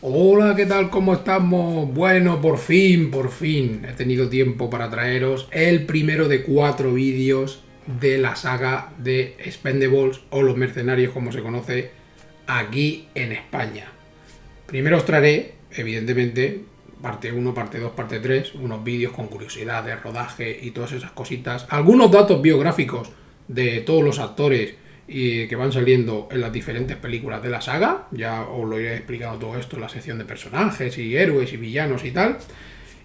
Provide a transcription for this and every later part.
Hola, ¿qué tal? ¿Cómo estamos? Bueno, por fin he tenido tiempo para traeros el primero de 4 vídeos de la saga de Expendables o Los Mercenarios, como se conoce aquí en España. Primero os traeré, evidentemente, parte 1, parte 2, parte 3, unos vídeos con curiosidades, rodaje y todas esas cositas, algunos datos biográficos de todos los actores y que van saliendo en las diferentes películas de la saga. Ya os lo iré explicando todo esto en la sección de personajes y héroes y villanos y tal.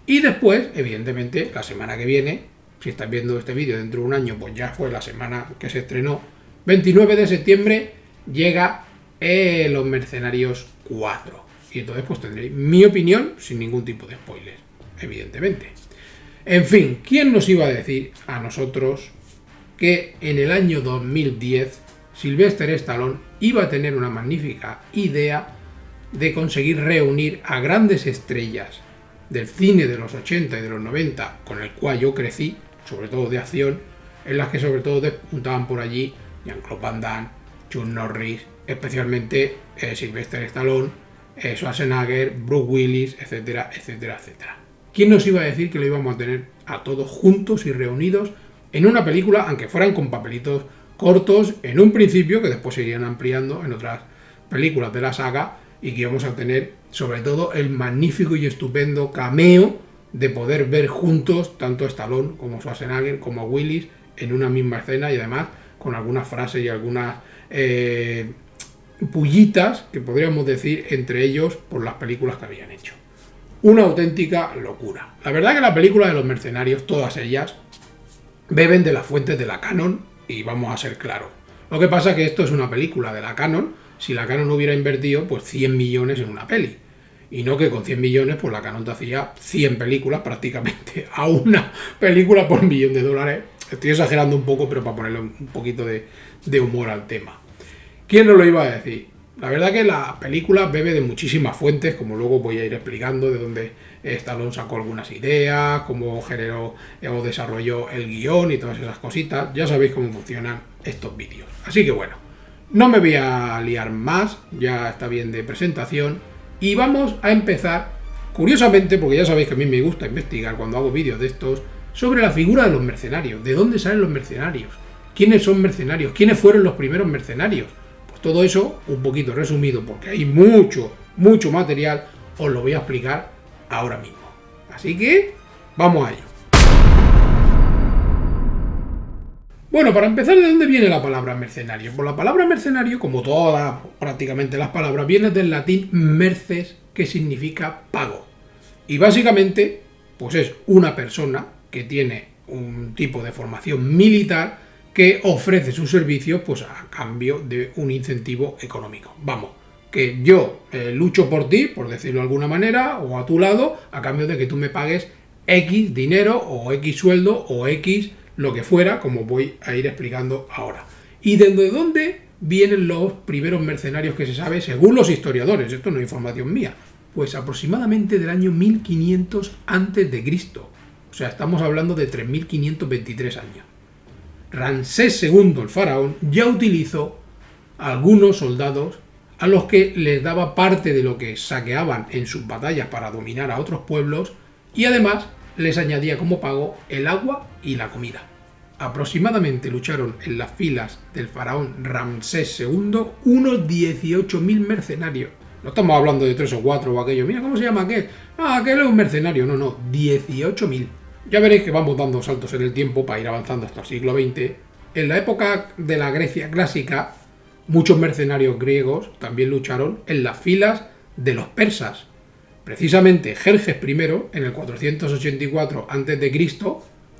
Y después, evidentemente, la semana que viene, si estáis viendo este vídeo dentro de un año, pues ya fue la semana que se estrenó, 29 de septiembre, llega Los Mercenarios 4. Y entonces pues tendréis mi opinión sin ningún tipo de spoiler, evidentemente. En fin, ¿quién nos iba a decir a nosotros que en el año 2010 Sylvester Stallone iba a tener una magnífica idea de conseguir reunir a grandes estrellas del cine de los 80 y de los 90, con el cual yo crecí, sobre todo de acción, en las que sobre todo despuntaban por allí Jean-Claude Van Damme, Chuck Norris, especialmente Sylvester Stallone, Schwarzenegger, Bruce Willis, etcétera, etcétera, etcétera. ¿Quién nos iba a decir que lo íbamos a tener a todos juntos y reunidos en una película, aunque fueran con papelitos cortos en un principio, que después se irían ampliando en otras películas de la saga, y que íbamos a tener sobre todo el magnífico y estupendo cameo de poder ver juntos tanto a Stallone como Schwarzenegger como a Willis en una misma escena, y además con algunas frases y algunas pullitas que podríamos decir entre ellos por las películas que habían hecho. Una auténtica locura. La verdad que la película de los mercenarios, todas ellas, beben de las fuentes de la Canon, y vamos a ser claros. Lo que pasa es que esto es una película de la Canon. Si la Canon hubiera invertido pues 100 millones en una peli, y no que con 100 millones pues la Canon te hacía 100 películas prácticamente, a una película por $1.000.000. Estoy exagerando un poco, pero para ponerle un poquito de humor al tema. ¿Quién nos lo iba a decir? La verdad que la película bebe de muchísimas fuentes, como luego voy a ir explicando de dónde Stallone sacó algunas ideas, cómo generó o desarrolló el guión y todas esas cositas. Ya sabéis cómo funcionan estos vídeos. Así que bueno, no me voy a liar más, ya está bien de presentación, y vamos a empezar, curiosamente, porque ya sabéis que a mí me gusta investigar cuando hago vídeos de estos, sobre la figura de los mercenarios, de dónde salen los mercenarios, quiénes son mercenarios, quiénes fueron los primeros mercenarios. Pues todo eso, un poquito resumido, porque hay mucho material, os lo voy a explicar ahora mismo. Así que, vamos a ello. Bueno, para empezar, ¿de dónde viene la palabra mercenario? Pues la palabra mercenario, como todas prácticamente las palabras, viene del latín merces, que significa pago. Y básicamente, pues es una persona que tiene un tipo de formación militar que ofrece sus servicios pues a cambio de un incentivo económico. Vamos, que yo lucho por ti, por decirlo de alguna manera, o a tu lado, a cambio de que tú me pagues X dinero o X sueldo o X lo que fuera, como voy a ir explicando ahora. ¿Y desde dónde vienen los primeros mercenarios que se sabe según los historiadores? Esto no es información mía. Pues aproximadamente del año 1500 a.C. O sea, estamos hablando de 3523 años. Ramsés II, el faraón, ya utilizó algunos soldados a los que les daba parte de lo que saqueaban en sus batallas para dominar a otros pueblos, y además les añadía como pago el agua y la comida. Aproximadamente lucharon en las filas del faraón Ramsés II unos 18.000 mercenarios. No estamos hablando de 3 o 4 o aquello. Mira, ¿cómo se llama aquel? Ah, aquel es un mercenario. No, 18.000. Ya veréis que vamos dando saltos en el tiempo para ir avanzando hasta el siglo XX. En la época de la Grecia clásica, muchos mercenarios griegos también lucharon en las filas de los persas. Precisamente Jerjes I, en el 484 a.C.,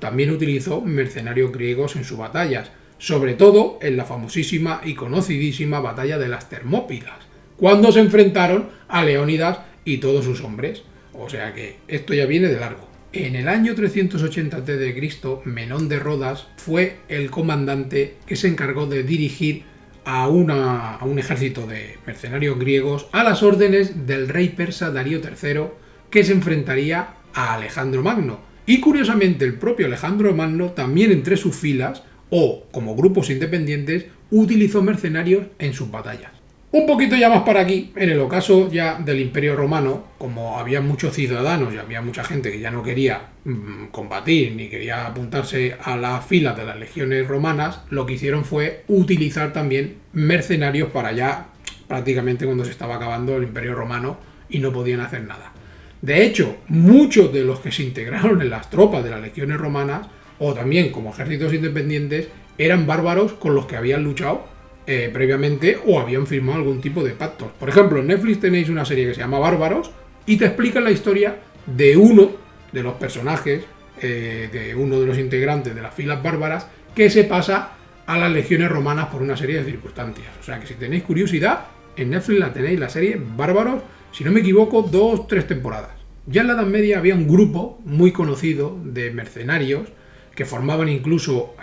también utilizó mercenarios griegos en sus batallas, sobre todo en la famosísima y conocidísima batalla de las Termópilas, cuando se enfrentaron a Leónidas y todos sus hombres. O sea que esto ya viene de largo. En el año 380 a.C., Menón de Rodas fue el comandante que se encargó de dirigir a un ejército de mercenarios griegos a las órdenes del rey persa Darío III, que se enfrentaría a Alejandro Magno. Y curiosamente el propio Alejandro Magno también entre sus filas, o como grupos independientes, utilizó mercenarios en sus batallas. Un poquito ya más para aquí, en el ocaso ya del Imperio Romano, como había muchos ciudadanos y había mucha gente que ya no quería combatir ni quería apuntarse a las filas de las legiones romanas, lo que hicieron fue utilizar también mercenarios para ya prácticamente cuando se estaba acabando el Imperio Romano y no podían hacer nada. De hecho, muchos de los que se integraron en las tropas de las legiones romanas, o también como ejércitos independientes, eran bárbaros con los que habían luchado previamente o habían firmado algún tipo de pactos. Por ejemplo, en Netflix tenéis una serie que se llama Bárbaros y te explican la historia de uno de los personajes, de uno de los integrantes de las filas bárbaras, que se pasa a las legiones romanas por una serie de circunstancias. O sea que si tenéis curiosidad, en Netflix la tenéis, la serie Bárbaros, si no me equivoco, 2-3 temporadas. Ya en la Edad Media había un grupo muy conocido de mercenarios que formaban incluso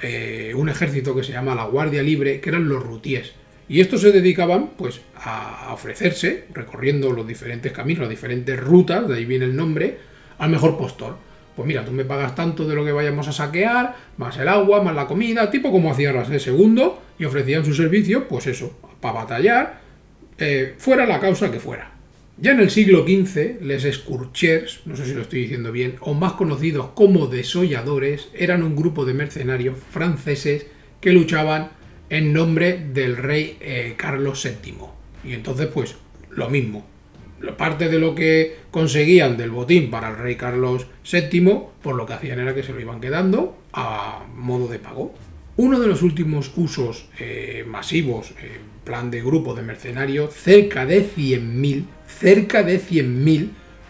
un ejército que se llama la Guardia Libre, que eran los rutiers. Y estos se dedicaban pues a ofrecerse, recorriendo los diferentes caminos, las diferentes rutas, de ahí viene el nombre, al mejor postor. Pues mira, tú me pagas tanto de lo que vayamos a saquear, más el agua, más la comida, tipo como hacían las de segundo, y ofrecían su servicio, pues eso, para batallar, fuera la causa que fuera. Ya en el siglo XV, les escurchers, no sé si lo estoy diciendo bien, o más conocidos como desolladores, eran un grupo de mercenarios franceses que luchaban en nombre del rey Carlos VII. Y entonces, pues, lo mismo. Parte de lo que conseguían del botín para el rey Carlos VII, pues lo que hacían era que se lo iban quedando a modo de pago. Uno de los últimos usos masivos, en plan de grupo de mercenarios, cerca de 100.000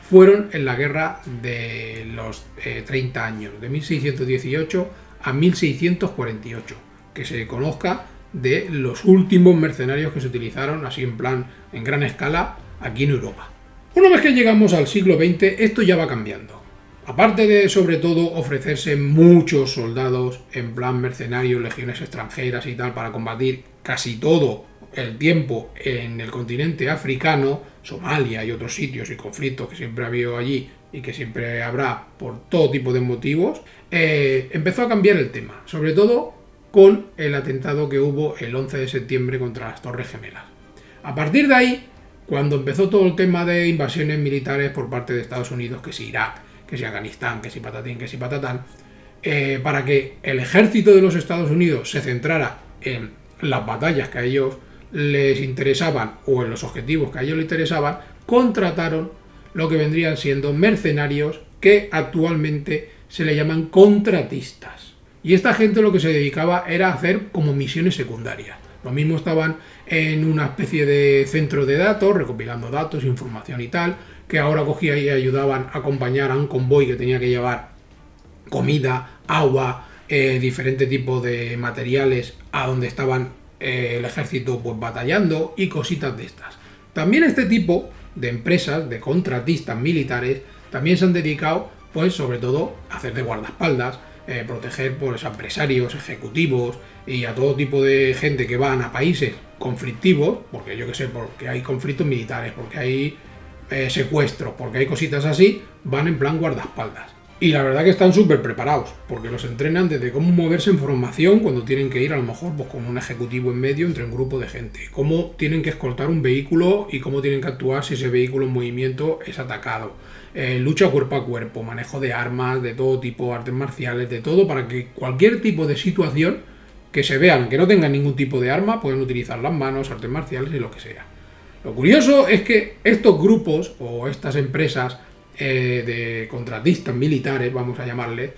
fueron en la guerra de los 30 años, de 1618 a 1648, que se conozca de los últimos mercenarios que se utilizaron así en plan, en gran escala, aquí en Europa. Una vez que llegamos al siglo XX, esto ya va cambiando. Aparte de, sobre todo, ofrecerse muchos soldados en plan mercenarios, legiones extranjeras y tal, para combatir casi todo el tiempo en el continente africano, Somalia y otros sitios y conflictos que siempre ha habido allí y que siempre habrá por todo tipo de motivos, empezó a cambiar el tema, sobre todo con el atentado que hubo el 11 de septiembre contra las Torres Gemelas. A partir de ahí, cuando empezó todo el tema de invasiones militares por parte de Estados Unidos, que si Irak, que si Afganistán, que si patatín, que si patatán, para que el ejército de los Estados Unidos se centrara en las batallas que a ellos les interesaban o en los objetivos que a ellos les interesaban, contrataron lo que vendrían siendo mercenarios que actualmente se le llaman contratistas. Y esta gente lo que se dedicaba era a hacer como misiones secundarias. Lo mismo estaban en una especie de centro de datos, recopilando datos, información y tal, que ahora cogía y ayudaban a acompañar a un convoy que tenía que llevar comida, agua, diferentes tipos de materiales a donde estaban el ejército pues batallando y cositas de estas. También este tipo de empresas, de contratistas militares, también se han dedicado pues sobre todo a hacer de guardaespaldas, proteger pues, a empresarios, ejecutivos y a todo tipo de gente que van a países conflictivos, porque yo que sé, porque hay conflictos militares, porque hay secuestros, porque hay cositas así, van en plan guardaespaldas. Y la verdad que están súper preparados, porque los entrenan desde cómo moverse en formación cuando tienen que ir a lo mejor pues, con un ejecutivo en medio entre un grupo de gente, cómo tienen que escoltar un vehículo y cómo tienen que actuar si ese vehículo en movimiento es atacado, lucha cuerpo a cuerpo, manejo de armas, de todo tipo, artes marciales, de todo, para que cualquier tipo de situación que se vean que no tengan ningún tipo de arma, pueden utilizar las manos, artes marciales y lo que sea. Lo curioso es que estos grupos o estas empresas de contratistas militares, vamos a llamarle,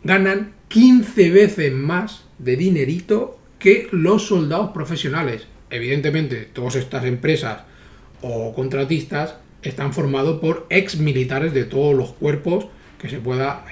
ganan 15 veces más de dinerito que los soldados profesionales. Evidentemente, todas estas empresas o contratistas están formados por ex militares de todos los cuerpos que se pueda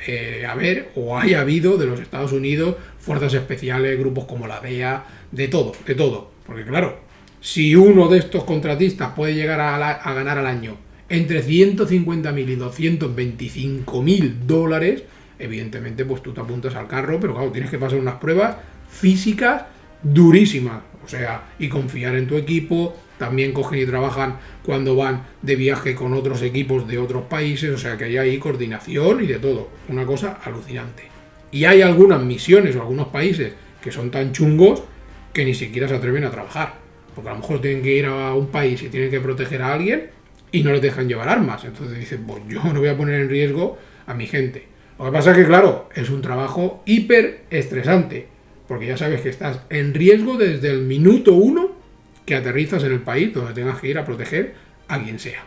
haber o haya habido de los Estados Unidos, fuerzas especiales, grupos como la DEA, de todo, de todo. Porque claro, si uno de estos contratistas puede llegar a ganar al año entre 150.000 y 225.000 dólares, evidentemente pues tú te apuntas al carro, pero claro, tienes que pasar unas pruebas físicas durísimas, o sea, y confiar en tu equipo. También cogen y trabajan cuando van de viaje con otros equipos de otros países, o sea que hay ahí coordinación y de todo, una cosa alucinante. Y hay algunas misiones o algunos países que son tan chungos que ni siquiera se atreven a trabajar. porque a lo mejor tienen que ir a un país y tienen que proteger a alguien y no les dejan llevar armas. Entonces dicen, pues yo no voy a poner en riesgo a mi gente. Lo que pasa es que, claro, es un trabajo hiper estresante, porque ya sabes que estás en riesgo desde el minuto 1 que aterrizas en el país donde tengas que ir a proteger a quien sea.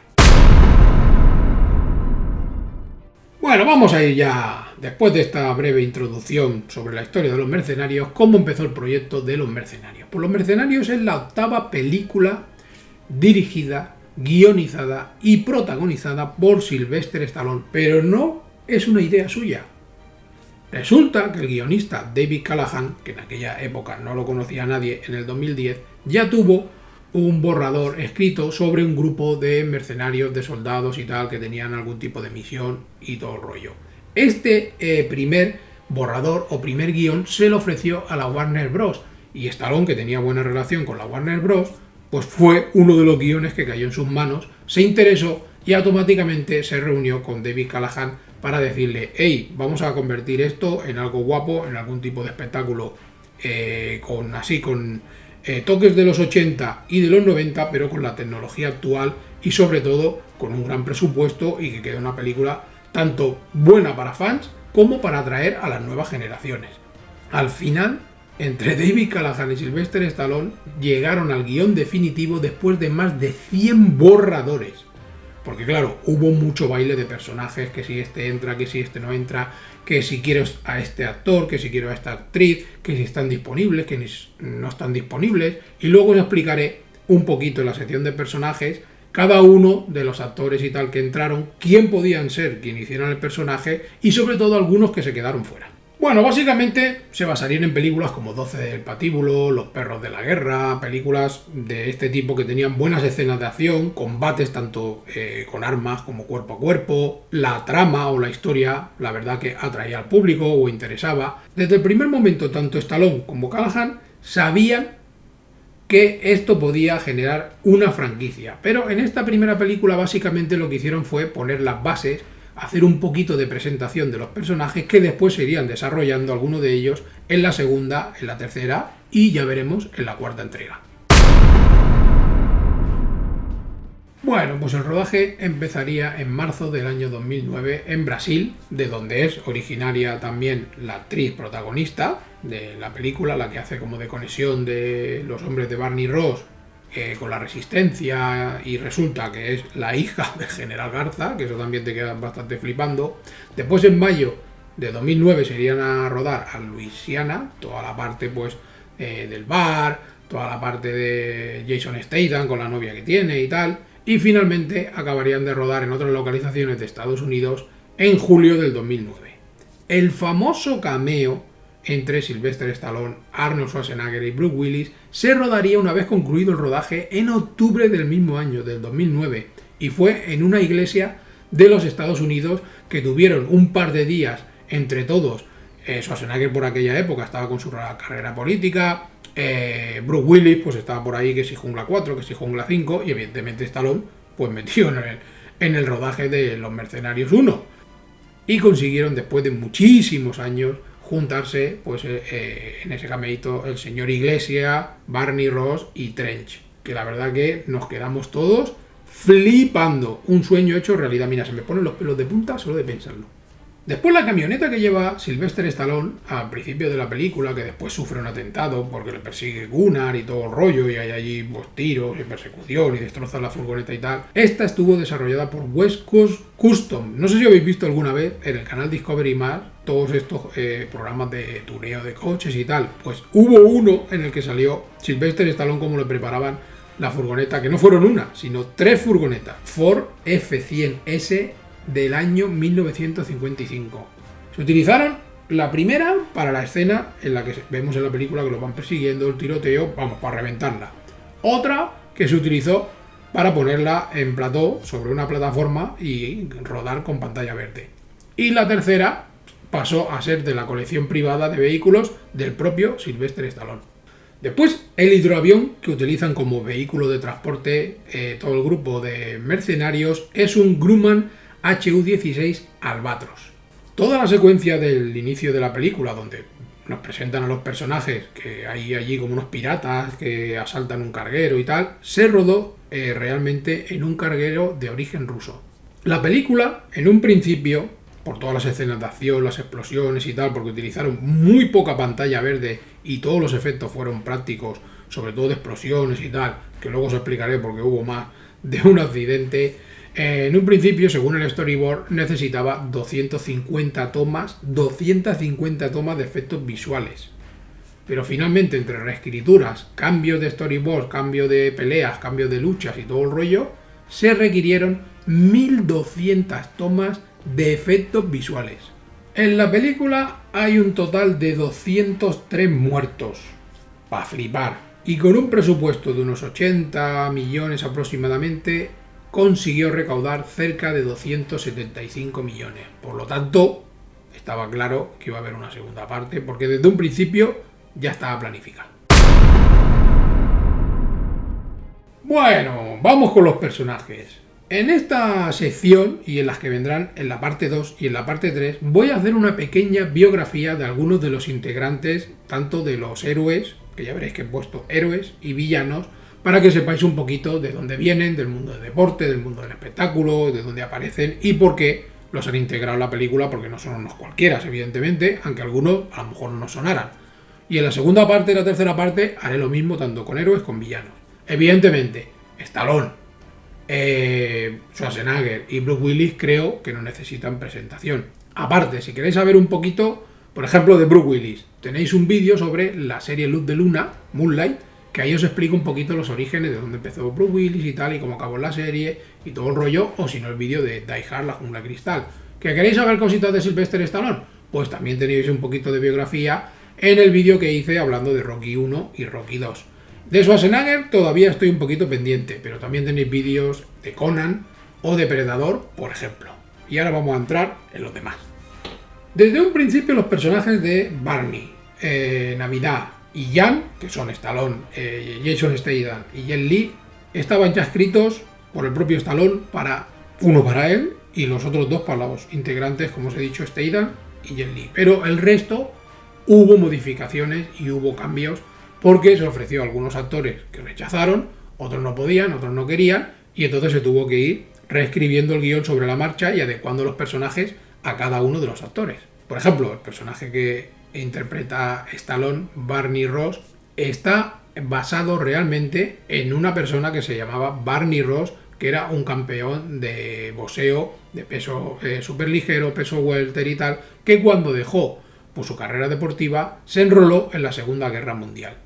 Bueno, vamos a ir ya, después de esta breve introducción sobre la historia de los mercenarios, cómo empezó el proyecto de los mercenarios. Pues Los Mercenarios es la 8ª película dirigida, guionizada y protagonizada por Sylvester Stallone, pero no es una idea suya. Resulta que el guionista David Callahan, que en aquella época no lo conocía nadie, en el 2010 ya tuvo un borrador escrito sobre un grupo de mercenarios, de soldados y tal, que tenían algún tipo de misión y todo el rollo. Este primer borrador o primer guión se lo ofreció a la Warner Bros. Y Stallone, que tenía buena relación con la Warner Bros., pues fue uno de los guiones que cayó en sus manos, se interesó y automáticamente se reunió con David Callahan para decirle, hey, vamos a convertir esto en algo guapo, en algún tipo de espectáculo con toques de los 80 y de los 90, pero con la tecnología actual y sobre todo con un gran presupuesto y que quede una película tanto buena para fans como para atraer a las nuevas generaciones. Al final, entre David Callahan y Sylvester Stallone llegaron al guión definitivo después de más de 100 borradores. Porque claro, hubo mucho baile de personajes, que si este entra, que si este no entra, que si quiero a este actor, que si quiero a esta actriz, que si están disponibles, que no están disponibles. Y luego os explicaré un poquito en la sección de personajes, cada uno de los actores y tal que entraron, quién podían ser quien hicieran el personaje y sobre todo algunos que se quedaron fuera. Bueno, básicamente se basarían en películas como 12 del Patíbulo, Los Perros de la Guerra, películas de este tipo que tenían buenas escenas de acción, combates tanto con armas como cuerpo a cuerpo, la trama o la historia, la verdad que atraía al público o interesaba. Desde el primer momento, tanto Stallone como Callahan sabían que esto podía generar una franquicia, pero en esta primera película básicamente lo que hicieron fue poner las bases, hacer un poquito de presentación de los personajes que después se irían desarrollando algunos de ellos en la segunda, en la tercera y ya veremos en la cuarta entrega. Bueno, pues el rodaje empezaría en marzo del año 2009 en Brasil, de donde es originaria también la actriz protagonista de la película, la que hace como de conexión de los hombres de Barney Ross con la Resistencia, y resulta que es la hija del general Garza, que eso también te queda bastante flipando. Después en mayo de 2009 se irían a rodar a Luisiana, toda la parte pues del bar, toda la parte de Jason Statham con la novia que tiene y tal, y finalmente acabarían de rodar en otras localizaciones de Estados Unidos en julio del 2009. El famoso cameo entre Sylvester Stallone, Arnold Schwarzenegger y Bruce Willis se rodaría una vez concluido el rodaje en octubre del mismo año, del 2009, y fue en una iglesia de los Estados Unidos que tuvieron un par de días entre todos. Schwarzenegger por aquella época estaba con su carrera política, Bruce Willis pues estaba por ahí que si Jungla 4, que si Jungla 5, y evidentemente Stallone pues metió en el rodaje de Los Mercenarios 1. Y consiguieron después de muchísimos años juntarse pues en ese cameíto el señor Iglesia, Barney Ross y Trench, que la verdad que nos quedamos todos flipando, un sueño hecho realidad. Mira, se me ponen los pelos de punta solo de pensarlo. Después la camioneta que lleva Sylvester Stallone al principio de la película, que después sufre un atentado porque le persigue Gunnar y todo el rollo, y hay allí pues, tiros y persecución y destrozan la furgoneta y tal. Esta estuvo desarrollada por West Coast Custom. No sé si habéis visto alguna vez en el canal Discovery Más todos estos programas de tuneo de coches y tal. Pues hubo uno en el que salió Sylvester Stallone como le preparaban la furgoneta, que no fueron una, sino 3 furgonetas. Ford F100S del año 1955. Se utilizaron la primera para la escena en la que vemos en la película que lo van persiguiendo, el tiroteo, vamos, para reventarla. Otra que se utilizó para ponerla en plató sobre una plataforma y rodar con pantalla verde. Y la tercera pasó a ser de la colección privada de vehículos del propio Sylvester Stallone. Después, el hidroavión que utilizan como vehículo de transporte todo el grupo de mercenarios es un Grumman HU-16 Albatros. Toda la secuencia del inicio de la película, donde nos presentan a los personajes que hay allí como unos piratas que asaltan un carguero y tal, se rodó realmente en un carguero de origen ruso. La película, en un principio, por todas las escenas de acción, las explosiones y tal, porque utilizaron muy poca pantalla verde y todos los efectos fueron prácticos, sobre todo de explosiones y tal, que luego os explicaré porque hubo más de un accidente. En un principio, según el storyboard, necesitaba 250 tomas de efectos visuales. Pero finalmente, entre reescrituras, cambios de storyboard, cambio de peleas, cambios de luchas y todo el rollo, se requirieron 1200 tomas de efectos visuales. En la película hay un total de 203 muertos. Pa' flipar. Y con un presupuesto de unos 80 millones aproximadamente, consiguió recaudar cerca de 275 millones. Por lo tanto, estaba claro que iba a haber una segunda parte, porque desde un principio ya estaba planificado. Bueno, vamos con los personajes. En esta sección, y en las que vendrán en la parte 2 y en la parte 3, voy a hacer una pequeña biografía de algunos de los integrantes, tanto de los héroes, que ya veréis que he puesto héroes y villanos, para que sepáis un poquito de dónde vienen, del mundo del deporte, del mundo del espectáculo, de dónde aparecen y por qué los han integrado en la película, porque no son unos cualquiera, evidentemente, aunque algunos a lo mejor no nos sonaran. Y en la segunda parte y la tercera parte haré lo mismo tanto con héroes como con villanos. Evidentemente, Stallone, Schwarzenegger y Bruce Willis creo que no necesitan presentación. Aparte, si queréis saber un poquito, por ejemplo, de Bruce Willis, tenéis un vídeo sobre la serie Luz de Luna, Moonlight, que ahí os explico un poquito los orígenes de dónde empezó Bruce Willis y tal, y cómo acabó la serie y todo el rollo, o si no el vídeo de Die Hard, La Jungla de Cristal. ¿Que queréis saber cositas de Sylvester Stallone? Pues también tenéis un poquito de biografía en el vídeo que hice hablando de Rocky 1 y Rocky 2. De Schwarzenegger todavía estoy un poquito pendiente, pero también tenéis vídeos de Conan o de Predador, por ejemplo. Y ahora vamos a entrar en los demás. Desde un principio los personajes de Barney, Navidad y Jan, que son Stallone, Jason Statham y Jet Li, estaban ya escritos por el propio Stallone, uno para él y los otros dos para los integrantes, como os he dicho, Statham y Jet Li. Pero el resto hubo modificaciones y hubo cambios porque se ofreció a algunos actores que rechazaron, otros no podían, otros no querían, y entonces se tuvo que ir reescribiendo el guión sobre la marcha y adecuando los personajes a cada uno de los actores. Por ejemplo, el personaje que interpreta Stallone, Barney Ross, está basado realmente en una persona que se llamaba Barney Ross, que era un campeón de boxeo de peso superligero, peso welter y tal, que cuando dejó su carrera deportiva se enroló en la Segunda Guerra Mundial.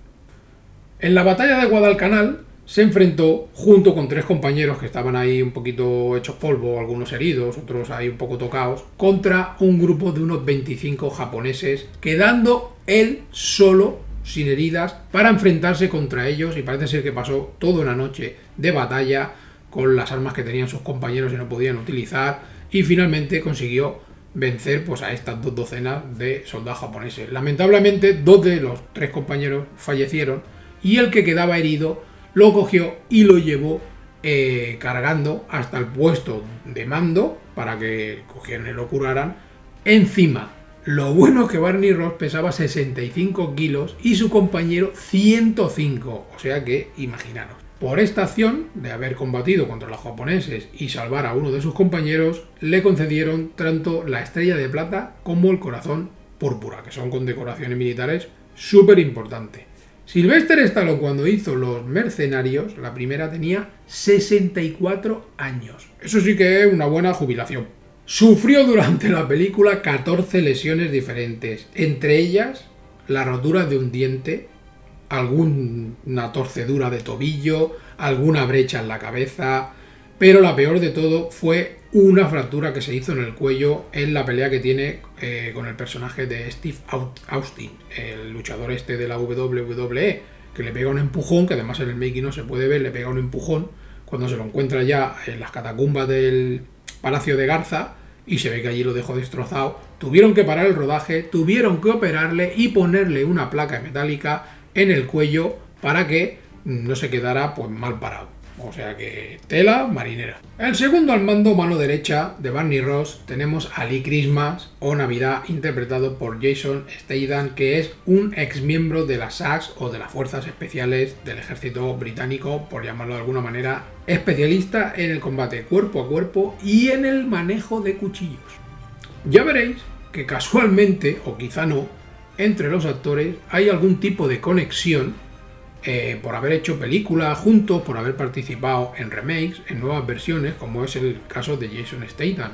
En la batalla de Guadalcanal se enfrentó junto con 3 compañeros que estaban ahí un poquito hechos polvo, algunos heridos, otros ahí un poco tocados, contra un grupo de unos 25 japoneses, quedando él solo, sin heridas, para enfrentarse contra ellos, y parece ser que pasó toda una noche de batalla con las armas que tenían sus compañeros y no podían utilizar, y finalmente consiguió vencer pues a estas 2 docenas de soldados japoneses. Lamentablemente 2 de los 3 compañeros fallecieron y el que quedaba herido lo cogió y lo llevó cargando hasta el puesto de mando para que cogieran y lo curaran. Encima, lo bueno es que Barney Ross pesaba 65 kilos y su compañero 105, o sea que imaginaros. Por esta acción de haber combatido contra los japoneses y salvar a uno de sus compañeros, le concedieron tanto la Estrella de Plata como el Corazón Púrpura, que son condecoraciones militares súper importantes. Sylvester Stallone, cuando hizo Los Mercenarios, la primera, tenía 64 años. Eso sí que es una buena jubilación. Sufrió durante la película 14 lesiones diferentes, entre ellas la rotura de un diente, alguna torcedura de tobillo, alguna brecha en la cabeza, pero la peor de todo fue una fractura que se hizo en el cuello en la pelea que tiene con el personaje de Steve Austin, el luchador este de la WWE, que le pega un empujón, que además en el making no se puede ver, le pega un empujón cuando se lo encuentra ya en las catacumbas del Palacio de Garza y se ve que allí lo dejó destrozado. Tuvieron que parar el rodaje, tuvieron que operarle y ponerle una placa metálica en el cuello para que no se quedara pues mal parado. O sea que tela marinera. El segundo al mando, mano derecha de Barney Ross, tenemos a Lee Christmas o Navidad, interpretado por Jason Statham, que es un ex miembro de las SACs o de las Fuerzas Especiales del Ejército Británico, por llamarlo de alguna manera, especialista en el combate cuerpo a cuerpo y en el manejo de cuchillos. Ya veréis que casualmente, o quizá no, entre los actores hay algún tipo de conexión por haber hecho películas juntos, por haber participado en remakes, en nuevas versiones, como es el caso de Jason Statham,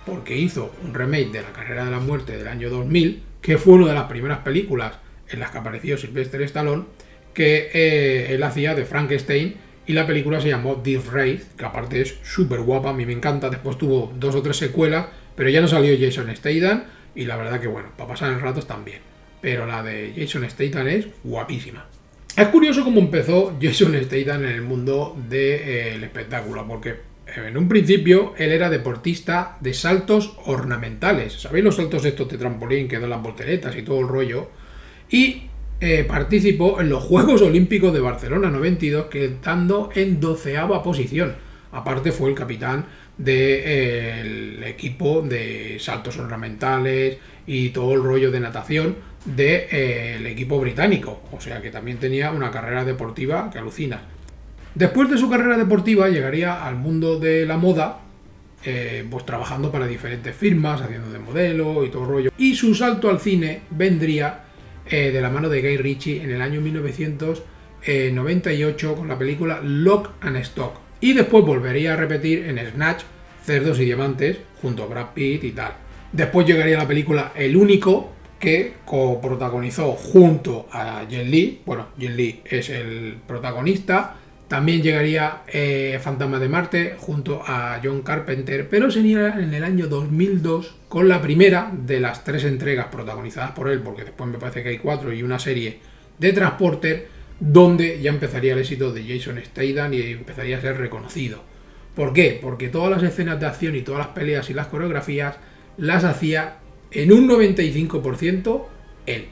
porque hizo un remake de La Carrera de la Muerte del año 2000, que fue una de las primeras películas en las que apareció Sylvester Stallone, que él hacía de Frankenstein, y la película se llamó Death Race, que aparte es súper guapa, a mí me encanta. Después tuvo 2 o 3 secuelas, pero ya no salió Jason Statham, y la verdad que bueno, para pasar el rato también. Pero la de Jason Statham es guapísima. Es curioso cómo empezó Jason Statham en el mundo del espectáculo, porque en un principio él era deportista de saltos ornamentales. ¿Sabéis los saltos estos de trampolín que dan las volteretas y todo el rollo? Y participó en los Juegos Olímpicos de Barcelona 92, quedando en 12ª posición. Aparte fue el capitán del equipo de saltos ornamentales y todo el rollo de natación del equipo británico, o sea que también tenía una carrera deportiva que alucina. Después de su carrera deportiva llegaría al mundo de la moda, pues trabajando para diferentes firmas, haciendo de modelo y todo el rollo, y su salto al cine vendría de la mano de Guy Ritchie en el año 1998 con la película Lock and Stock, y después volvería a repetir en Snatch, Cerdos y Diamantes, junto a Brad Pitt y tal. Después llegaría la película El Único, que coprotagonizó junto a Jet Li. Bueno, Jet Li es el protagonista. También llegaría Fantasma de Marte junto a John Carpenter, pero sería en el año 2002 con la primera de las 3 entregas protagonizadas por él, porque después me parece que hay 4 y una serie de Transporter, donde ya empezaría el éxito de Jason Statham y empezaría a ser reconocido. ¿Por qué? Porque todas las escenas de acción y todas las peleas y las coreografías las hacía en un 95% él.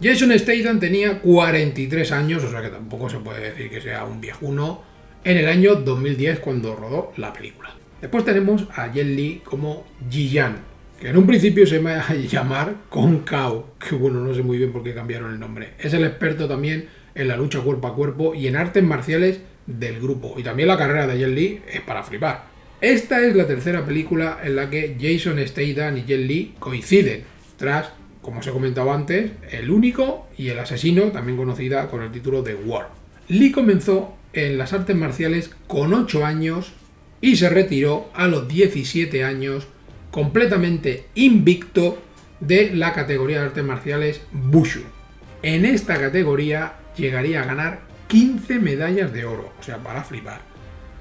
Jason Statham tenía 43 años, o sea que tampoco se puede decir que sea un viejuno, en el año 2010 cuando rodó la película. Después tenemos a Jet Li como Ji-Yan, que en un principio se va a llamar Kung Kao, que bueno, no sé muy bien por qué cambiaron el nombre. Es el experto también en la lucha cuerpo a cuerpo y en artes marciales del grupo. Y también la carrera de Jet Li es para flipar. Esta es la tercera película en la que Jason Statham y Jet Li coinciden, tras, como os he comentado antes, El Único y El Asesino, también conocida con el título de War. Lee comenzó en las artes marciales con 8 años y se retiró a los 17 años completamente invicto de la categoría de artes marciales Wushu. En esta categoría llegaría a ganar 15 medallas de oro, o sea, para flipar.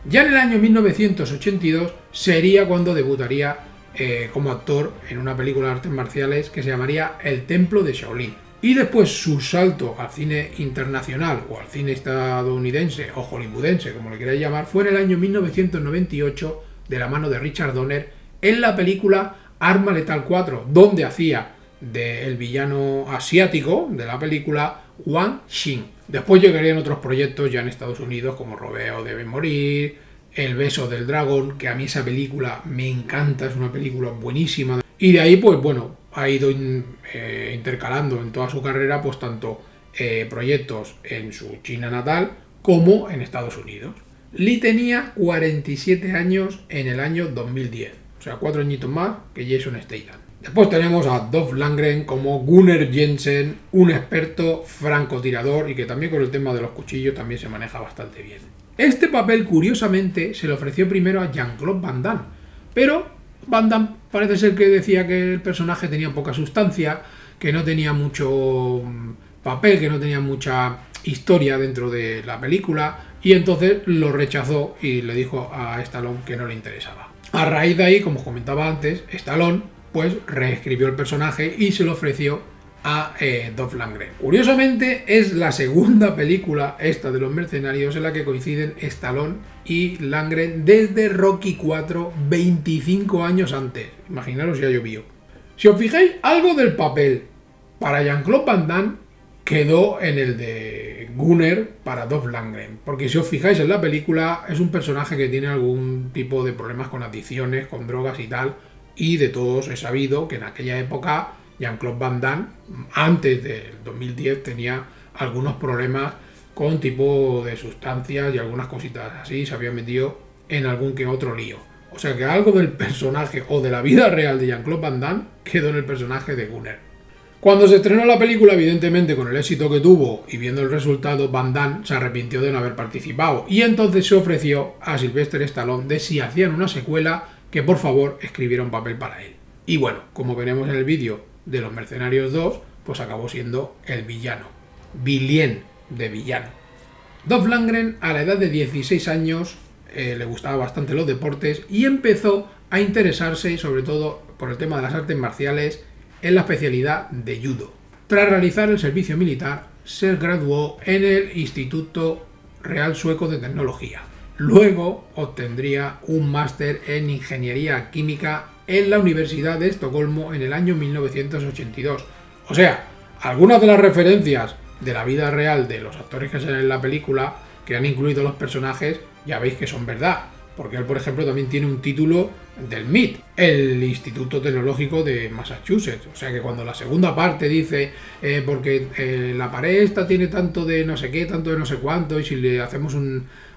Ya en el año 1982 sería cuando debutaría como actor en una película de artes marciales que se llamaría El Templo de Shaolin. Y después su salto al cine internacional o al cine estadounidense o hollywoodense, como le queráis llamar, fue en el año 1998 de la mano de Richard Donner en la película Arma Letal 4, donde hacía del villano asiático de la película Wang Xing. Después llegarían otros proyectos ya en Estados Unidos como Romeo debe morir, El beso del dragón, que a mí esa película me encanta, es una película buenísima. Y de ahí pues bueno, ha ido intercalando en toda su carrera pues tanto proyectos en su China natal como en Estados Unidos. Lee tenía 47 años en el año 2010, o sea 4 añitos más que Jason Statham. Después tenemos a Dolph Lundgren como Gunnar Jensen, un experto francotirador y que también con el tema de los cuchillos también se maneja bastante bien. Este papel, curiosamente, se le ofreció primero a Jean-Claude Van Damme, pero Van Damme parece ser que decía que el personaje tenía poca sustancia, que no tenía mucho papel, que no tenía mucha historia dentro de la película, y entonces lo rechazó y le dijo a Stallone que no le interesaba. A raíz de ahí, como os comentaba antes, Stallone pues reescribió el personaje y se lo ofreció a Dolph Lundgren. Curiosamente es la segunda película esta de los mercenarios en la que coinciden Stallone y Lundgren desde Rocky 4 25 años antes. Imaginaros si ha llovido. Si os fijáis, algo del papel para Jean-Claude Van Damme quedó en el de Gunner para Dolph Lundgren, porque si os fijáis en la película es un personaje que tiene algún tipo de problemas con adicciones, con drogas y tal, y de todos he sabido que en aquella época Jean-Claude Van Damme, antes del 2010, tenía algunos problemas con tipo de sustancias y algunas cositas así, se había metido en algún que otro lío. O sea que algo del personaje o de la vida real de Jean-Claude Van Damme quedó en el personaje de Gunner. Cuando se estrenó la película, evidentemente con el éxito que tuvo y viendo el resultado, Van Damme se arrepintió de no haber participado y entonces se ofreció a Sylvester Stallone de si hacían una secuela que por favor escribiera un papel para él. Y bueno, como veremos en el vídeo de Los Mercenarios 2, pues acabó siendo el villano. Villién de villano. Dolph Lundgren a la edad de 16 años le gustaba bastante los deportes y empezó a interesarse sobre todo por el tema de las artes marciales en la especialidad de judo. Tras realizar el servicio militar, se graduó en el Instituto Real Sueco de Tecnología. Luego obtendría un máster en Ingeniería Química en la Universidad de Estocolmo en el año 1982. O sea, algunas de las referencias de la vida real de los actores que salen en la película, que han incluido los personajes, ya veis que son verdad. Porque él, por ejemplo, también tiene un título del MIT, el Instituto Tecnológico de Massachusetts. O sea que cuando la segunda parte dice porque la pared esta tiene tanto de no sé qué, tanto de no sé cuánto, y si le hacemos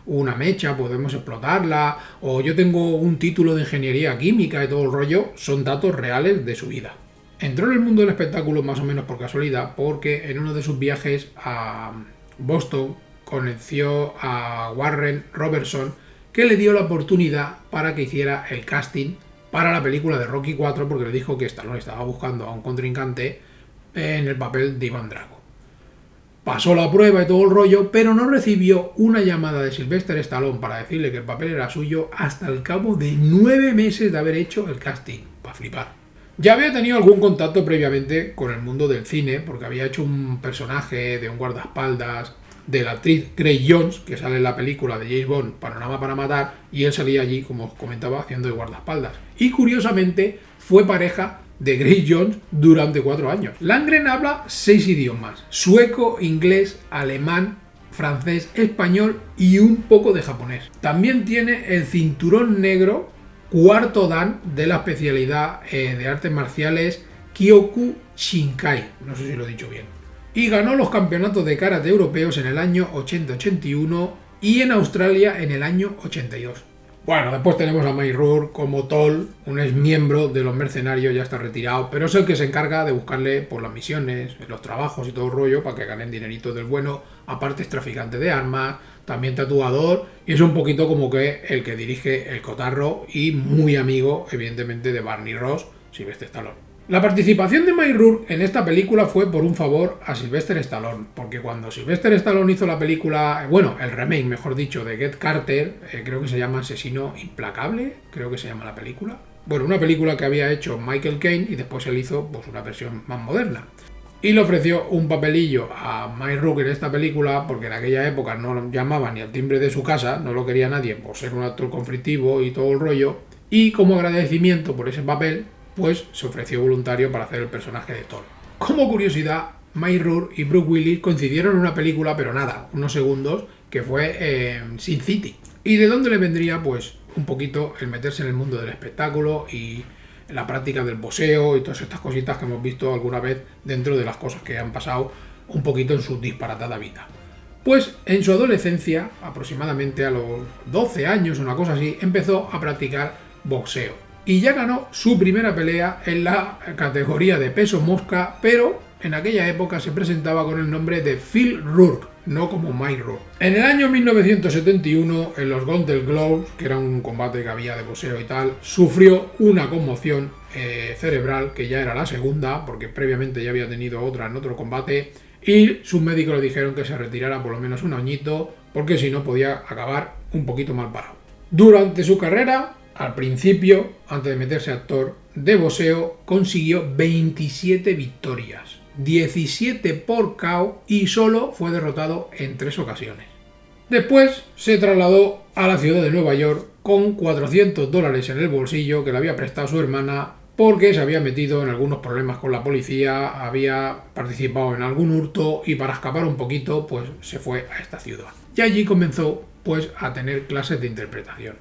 una mecha podemos explotarla, o yo tengo un título de ingeniería química y todo el rollo, son datos reales de su vida. Entró en el mundo del espectáculo más o menos por casualidad, porque en uno de sus viajes a Boston conoció a Warren Robertson, que le dio la oportunidad para que hiciera el casting para la película de Rocky 4, porque le dijo que Stallone estaba buscando a un contrincante en el papel de Iván Drago. Pasó la prueba y todo el rollo, pero no recibió una llamada de Sylvester Stallone para decirle que el papel era suyo hasta el cabo de 9 meses de haber hecho el casting. Para flipar. Ya había tenido algún contacto previamente con el mundo del cine, porque había hecho un personaje de un guardaespaldas de la actriz Grace Jones, que sale en la película de James Bond, Panorama para Matar, y él salía allí, como os comentaba, haciendo de guardaespaldas. Y curiosamente fue pareja de Grace Jones durante 4 años. Lundgren habla 6 idiomas: sueco, inglés, alemán, francés, español y un poco de japonés. También tiene el cinturón negro cuarto dan de la especialidad de artes marciales Kyoku Shinkai, no sé si lo he dicho bien. Y ganó los campeonatos de karate europeos en el año 80-81 y en Australia en el año 82. Bueno, después tenemos a Mike Rourke como Toll, un ex miembro de los mercenarios, ya está retirado, pero es el que se encarga de buscarle por las misiones, los trabajos y todo el rollo para que ganen dinerito del bueno. Aparte es traficante de armas, también tatuador, y es un poquito como que el que dirige el cotarro y muy amigo, evidentemente, de Barney Ross, Sylvester Stallone. La participación de Mike Rourke en esta película fue por un favor a Sylvester Stallone, porque cuando Sylvester Stallone hizo la película, bueno, el remake, mejor dicho, de Get Carter, creo que se llama Asesino Implacable, creo que se llama la película. Bueno, una película que había hecho Michael Caine y después él hizo pues una versión más moderna. Y le ofreció un papelillo a Mike Rourke en esta película, porque en aquella época no lo llamaba ni al timbre de su casa, no lo quería nadie por ser un actor conflictivo y todo el rollo, y como agradecimiento por ese papel, pues se ofreció voluntario para hacer el personaje de Thor. Como curiosidad, Mike Rourke y Bruce Willis coincidieron en una película, pero nada, unos segundos, que fue Sin City. ¿Y de dónde le vendría? Pues un poquito el meterse en el mundo del espectáculo y la práctica del boxeo y todas estas cositas que hemos visto alguna vez dentro de las cosas que han pasado un poquito en su disparatada vida. Pues en su adolescencia, aproximadamente a los 12 años, una cosa así, empezó a practicar boxeo. Y ya ganó su primera pelea en la categoría de peso mosca, pero en aquella época se presentaba con el nombre de Phil Rourke, no como Mike Rourke. En el año 1971, en los Golden Gloves, que era un combate que había de boxeo y tal, sufrió una conmoción cerebral, que ya era la segunda, porque previamente ya había tenido otra en otro combate, y sus médicos le dijeron que se retirara por lo menos un añito, porque si no podía acabar un poquito mal parado. Durante su carrera, al principio, antes de meterse a actor de boxeo, consiguió 27 victorias, 17 por KO y solo fue derrotado en 3 ocasiones. Después se trasladó a la ciudad de Nueva York con $400 en el bolsillo que le había prestado su hermana porque se había metido en algunos problemas con la policía, había participado en algún hurto y para escapar un poquito pues se fue a esta ciudad. Y allí comenzó pues a tener clases de interpretación.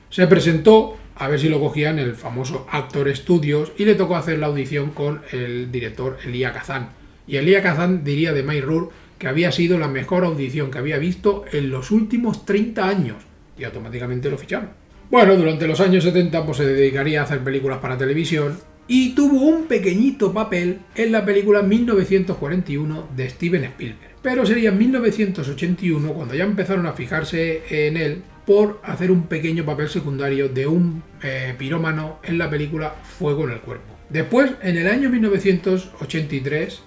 Se presentó a ver si lo cogían el famoso Actor Studios y le tocó hacer la audición con el director Elia Kazan. Y Elia Kazan diría de May-Rur que había sido la mejor audición que había visto en los últimos 30 años y automáticamente lo ficharon. Bueno, durante los años 70 pues se dedicaría a hacer películas para televisión y tuvo un pequeñito papel en la película 1941 de Steven Spielberg. Pero sería en 1981 cuando ya empezaron a fijarse en él por hacer un pequeño papel secundario de un pirómano en la película Fuego en el Cuerpo. Después, en el año 1983,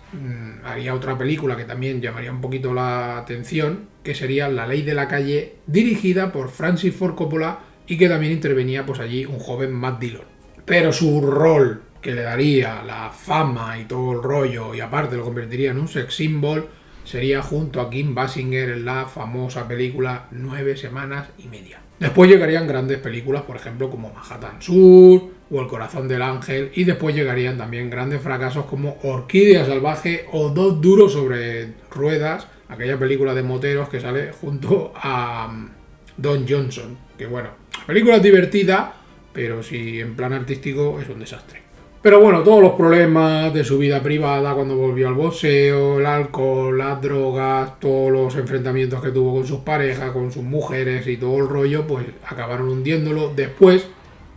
haría otra película que también llamaría un poquito la atención, que sería La Ley de la Calle, dirigida por Francis Ford Coppola y que también intervenía pues allí un joven Matt Dillon. Pero su rol, que le daría la fama y todo el rollo, y aparte lo convertiría en un sex symbol, sería junto a Kim Basinger en la famosa película 9 semanas y media. Después llegarían grandes películas, por ejemplo, como Manhattan Sur o El Corazón del Ángel, y después llegarían también grandes fracasos como Orquídea Salvaje o Dos duros sobre ruedas, aquella película de moteros que sale junto a Don Johnson, que bueno, la película es divertida, pero si en plan artístico es un desastre. Pero bueno, todos los problemas de su vida privada cuando volvió al boxeo, el alcohol, las drogas, todos los enfrentamientos que tuvo con sus parejas, con sus mujeres y todo el rollo, pues acabaron hundiéndolo. Después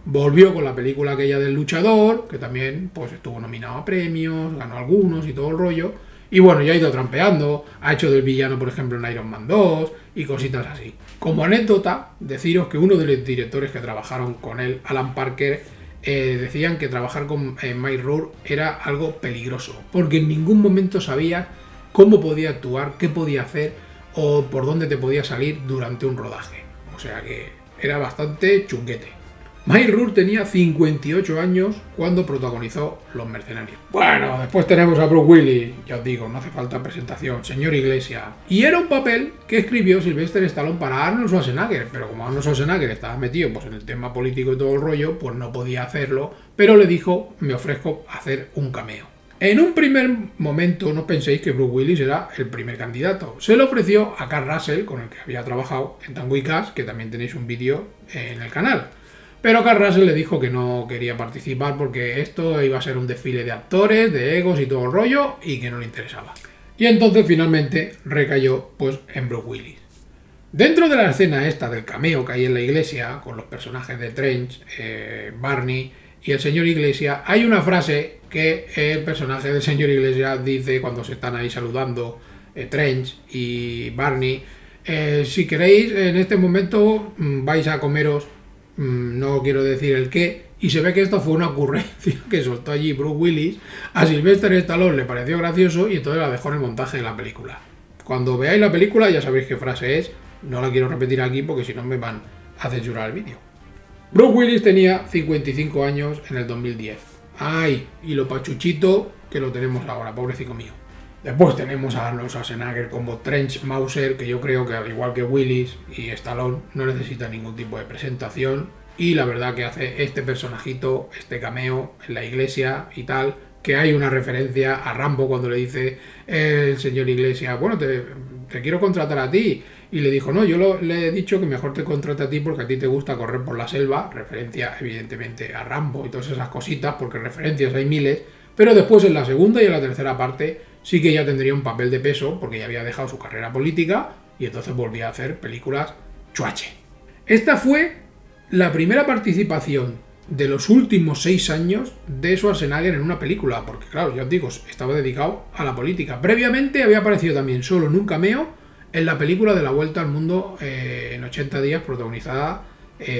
volvió con la película aquella del luchador, que también pues estuvo nominado a premios, ganó algunos y todo el rollo. Y bueno, ya ha ido trampeando, ha hecho del villano, por ejemplo, en Iron Man 2 y cositas así. Como anécdota, deciros que uno de los directores que trabajaron con él, Alan Parker, decían que trabajar con May-Rur era algo peligroso, porque en ningún momento sabías cómo podía actuar, qué podía hacer o por dónde te podía salir durante un rodaje. O sea que era bastante chunguete. May-Rur tenía 58 años cuando protagonizó Los Mercenarios. Bueno, después tenemos a Bruce Willis, ya os digo, no hace falta presentación, señor Iglesias. Y era un papel que escribió Sylvester Stallone para Arnold Schwarzenegger, pero como Arnold Schwarzenegger estaba metido pues, en el tema político y todo el rollo, pues no podía hacerlo, pero le dijo, me ofrezco a hacer un cameo. En un primer momento no penséis que Bruce Willis era el primer candidato. Se le ofreció a Kurt Russell, con el que había trabajado en Tango y Cash, que también tenéis un vídeo en el canal. Pero Kurt Russell le dijo que no quería participar porque esto iba a ser un desfile de actores, de egos y todo el rollo y que no le interesaba. Y entonces finalmente recayó pues en Bruce Willis. Dentro de la escena esta del cameo que hay en la iglesia, con los personajes de Trench, Barney y el señor Iglesias, hay una frase que el personaje del señor Iglesias dice cuando se están ahí saludando Trench y Barney. Si queréis, en este momento vais a comeros, no quiero decir el qué, y se ve que esto fue una ocurrencia que soltó allí Bruce Willis. A Sylvester Stallone le pareció gracioso y entonces la dejó en el montaje de la película. Cuando veáis la película ya sabéis qué frase es, no la quiero repetir aquí porque si no me van a censurar el vídeo. Bruce Willis tenía 55 años en el 2010. ¡Ay! Y lo pachuchito que lo tenemos ahora, pobrecito mío. Después tenemos a Arnold Schwarzenegger como Trench Mauser, que yo creo que al igual que Willis y Stallone no necesita ningún tipo de presentación. Y la verdad que hace este personajito, este cameo en la iglesia y tal, que hay una referencia a Rambo cuando le dice el señor Iglesias, bueno, te quiero contratar a ti. Y le dijo, no, yo le he dicho que mejor te contrate a ti porque a ti te gusta correr por la selva, referencia evidentemente a Rambo y todas esas cositas, porque referencias hay miles, pero después en la segunda y en la tercera parte sí que ya tendría un papel de peso porque ya había dejado su carrera política y entonces volvía a hacer películas chuache. Esta fue la primera participación de los últimos 6 años de Schwarzenegger en una película, porque claro, ya os digo, estaba dedicado a la política. Previamente había aparecido también solo en un cameo en la película de la Vuelta al Mundo en 80 días, protagonizada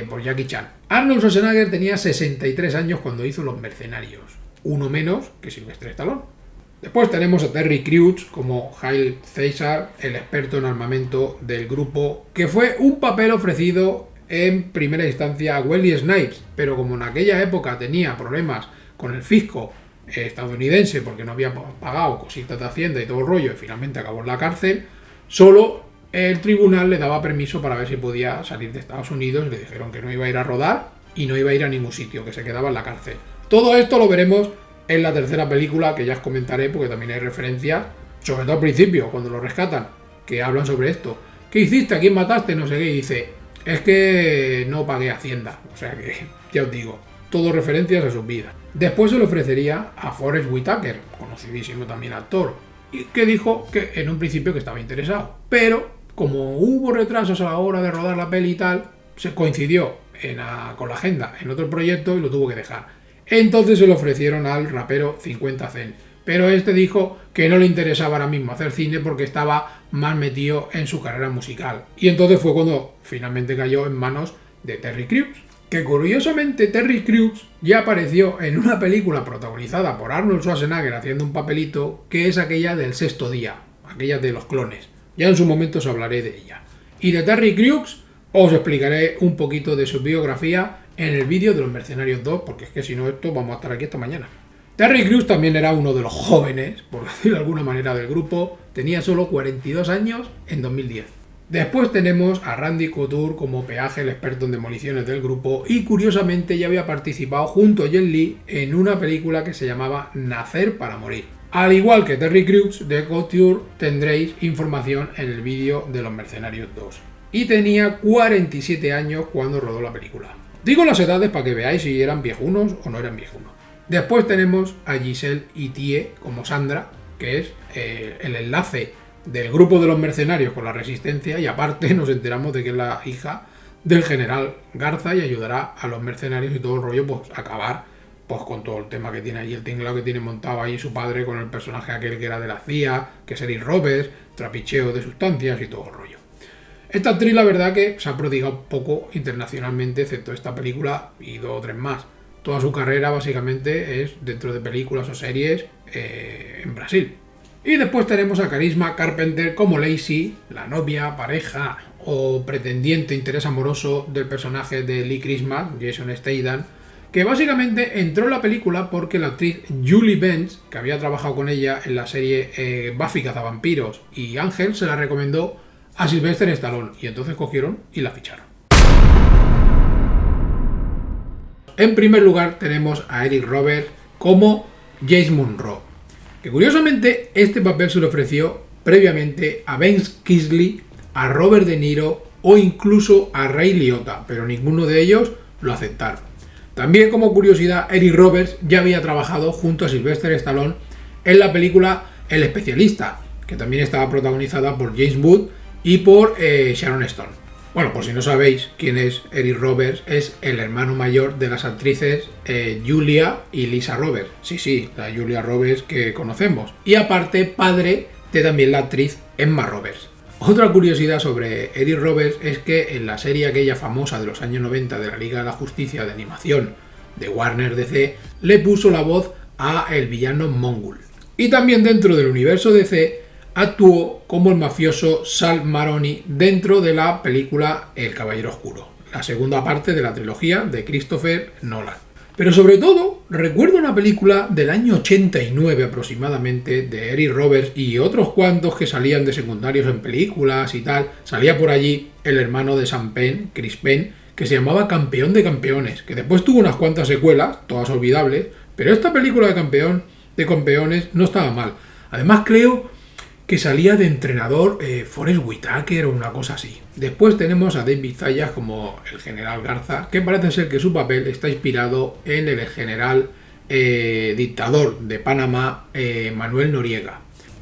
por Jackie Chan. Arnold Schwarzenegger tenía 63 años cuando hizo Los Mercenarios, uno menos que Sylvester Stallone. Después tenemos a Terry Crews como Haile César, el experto en armamento del grupo, que fue un papel ofrecido en primera instancia a Wesley Snipes, pero como en aquella época tenía problemas con el fisco estadounidense porque no había pagado cositas de Hacienda y todo el rollo y finalmente acabó en la cárcel, solo el tribunal le daba permiso para ver si podía salir de Estados Unidos. Le dijeron que no iba a ir a rodar y no iba a ir a ningún sitio, que se quedaba en la cárcel. Todo esto lo veremos en la tercera película, que ya os comentaré, porque también hay referencias, sobre todo al principio, cuando lo rescatan, que hablan sobre esto. ¿Qué hiciste? ¿A quién mataste? No sé qué. Y dice, es que no pagué Hacienda. O sea que, ya os digo, todo referencias a sus vidas. Después se le ofrecería a Forest Whitaker, conocidísimo también actor, y que dijo que en un principio que estaba interesado. Pero, como hubo retrasos a la hora de rodar la peli y tal, se coincidió con la agenda en otro proyecto y lo tuvo que dejar. Entonces se lo ofrecieron al rapero 50 Cent. Pero este dijo que no le interesaba ahora mismo hacer cine porque estaba más metido en su carrera musical. Y entonces fue cuando finalmente cayó en manos de Terry Crews. Que curiosamente Terry Crews ya apareció en una película protagonizada por Arnold Schwarzenegger haciendo un papelito, que es aquella del Sexto Día, aquella de los clones. Ya en su momento os hablaré de ella. Y de Terry Crews os explicaré un poquito de su biografía en el vídeo de Los Mercenarios 2, porque es que si no esto vamos a estar aquí hasta mañana. Terry Crews también era uno de los jóvenes, por decirlo de alguna manera, del grupo. Tenía solo 42 años en 2010. Después tenemos a Randy Couture como Peaje, el experto en demoliciones del grupo, y curiosamente ya había participado junto a Jet Li en una película que se llamaba Nacer para morir. Al igual que Terry Crews, de Couture tendréis información en el vídeo de Los Mercenarios 2. Y tenía 47 años cuando rodó la película. Digo las edades para que veáis si eran viejunos o no eran viejunos. Después tenemos a Giselle Itier como Sandra, que es el enlace del grupo de los mercenarios con la resistencia, y aparte nos enteramos de que es la hija del general Garza y ayudará a los mercenarios y todo el rollo pues a acabar pues con todo el tema que tiene allí, el tinglado que tiene montado ahí su padre con el personaje aquel que era de la CIA, que es Eric Roberts, trapicheo de sustancias y todo el rollo. Esta actriz la verdad que se ha prodigado poco internacionalmente, excepto esta película y 2 o 3 más. Toda su carrera básicamente es dentro de películas o series en Brasil. Y después tenemos a Charisma Carpenter como Lacey, la novia, pareja o pretendiente interés amoroso del personaje de Lee Christmas, Jason Statham, que básicamente entró en la película porque la actriz Julie Benz, que había trabajado con ella en la serie Buffy Cazavampiros y Ángel, se la recomendó a Sylvester Stallone, y entonces cogieron y la ficharon. En primer lugar tenemos a Eric Roberts como James Monroe, que curiosamente este papel se le ofreció previamente a Ben Kingsley, a Robert De Niro o incluso a Ray Liotta, pero ninguno de ellos lo aceptaron. También, como curiosidad, Eric Roberts ya había trabajado junto a Sylvester Stallone en la película El Especialista, que también estaba protagonizada por James Wood y por Sharon Stone. Bueno, por si no sabéis quién es Eric Roberts, es el hermano mayor de las actrices Julia y Lisa Roberts. Sí, la Julia Roberts que conocemos. Y aparte, padre de también la actriz Emma Roberts. Otra curiosidad sobre Eric Roberts es que en la serie aquella famosa de los años 90 de la Liga de la Justicia de animación de Warner DC, le puso la voz a el villano Mongul. Y también dentro del universo DC actuó como el mafioso Sal Maroni dentro de la película El Caballero Oscuro, la segunda parte de la trilogía de Christopher Nolan. Pero sobre todo, recuerdo una película del año 89 aproximadamente de Eric Roberts y otros cuantos que salían de secundarios en películas y tal. Salía por allí el hermano de Sam Penn, Chris Penn, que se llamaba Campeón de Campeones, que después tuvo unas cuantas secuelas, todas olvidables, pero esta película de campeones no estaba mal. Además creo que salía de entrenador Forest Whitaker o una cosa así. Después tenemos a David Zayas como el general Garza, que parece ser que su papel está inspirado en el general dictador de Panamá, Manuel Noriega.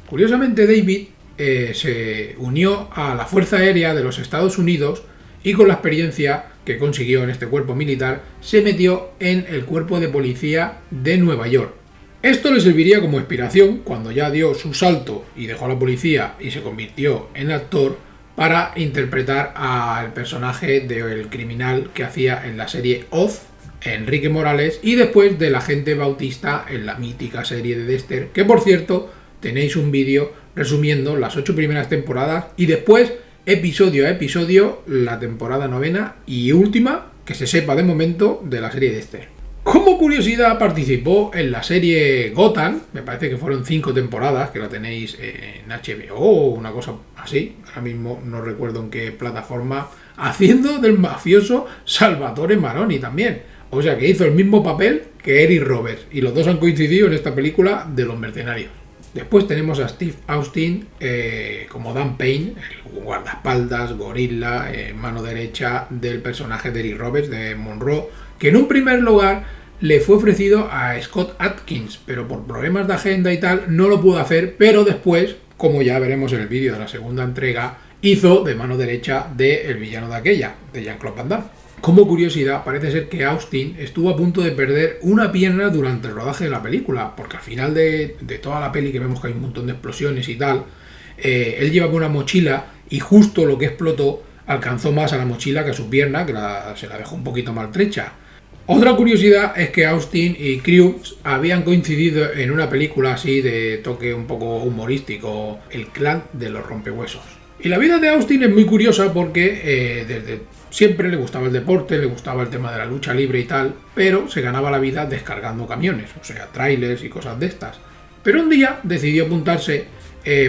Curiosamente, David se unió a la Fuerza Aérea de los Estados Unidos y con la experiencia que consiguió en este cuerpo militar, se metió en el cuerpo de policía de Nueva York. Esto le serviría como inspiración cuando ya dio su salto y dejó a la policía y se convirtió en actor para interpretar al personaje del criminal que hacía en la serie Oz, Enrique Morales, y después del agente Bautista en la mítica serie de Dexter, que por cierto tenéis un vídeo resumiendo las 8 primeras temporadas y después episodio a episodio la temporada 9ª y última que se sepa de momento de la serie Dexter. Como curiosidad, participó en la serie Gotham, me parece que fueron 5 temporadas, que la tenéis en HBO o una cosa así, ahora mismo no recuerdo en qué plataforma, haciendo del mafioso Salvatore Maroni también. O sea que hizo el mismo papel que Eric Roberts. Y los dos han coincidido en esta película de los mercenarios. Después tenemos a Steve Austin como Dan Payne, el guardaespaldas, gorila, mano derecha del personaje de Eric Roberts, de Monroe, que en un primer lugar le fue ofrecido a Scott Adkins, pero por problemas de agenda y tal no lo pudo hacer, pero después, como ya veremos en el vídeo de la segunda entrega, hizo de mano derecha del villano de aquella, de Jean-Claude Van Damme. Como curiosidad, parece ser que Austin estuvo a punto de perder una pierna durante el rodaje de la película, porque al final de toda la peli, que vemos que hay un montón de explosiones y tal, él llevaba una mochila y justo lo que explotó alcanzó más a la mochila que a su pierna, que se la dejó un poquito maltrecha. Otra curiosidad es que Austin y Crews habían coincidido en una película así de toque un poco humorístico, El clan de los rompehuesos. Y la vida de Austin es muy curiosa porque desde siempre le gustaba el deporte, le gustaba el tema de la lucha libre y tal, pero se ganaba la vida descargando camiones, o sea, trailers y cosas de estas. Pero un día decidió apuntarse